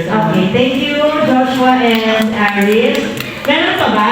Okay, thank you, Joshua and Aris. Meron pa ba?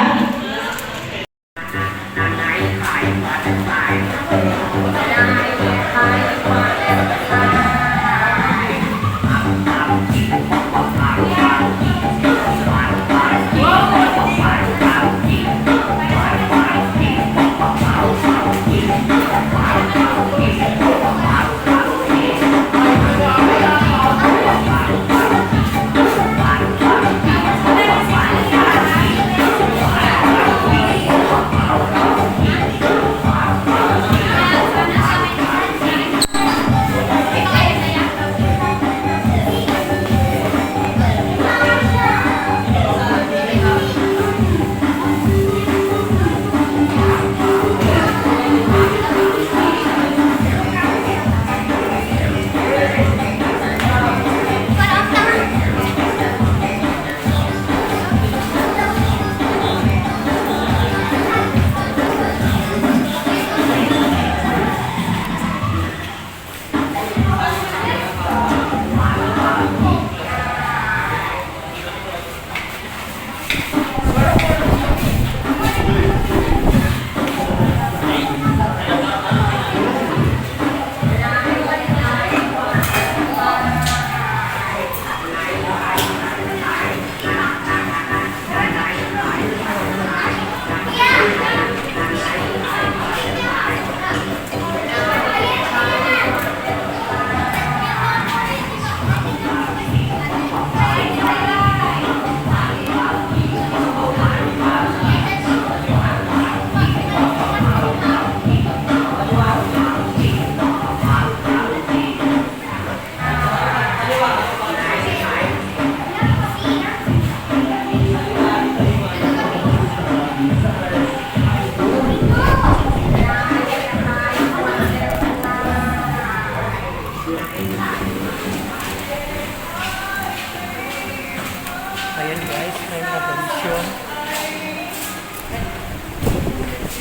Ayan guys, may mga tradisyon.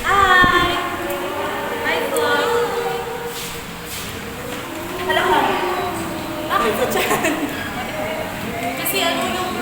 Hi! Hi po! Alam mo, bakit sa tiyan? Kasi ano yung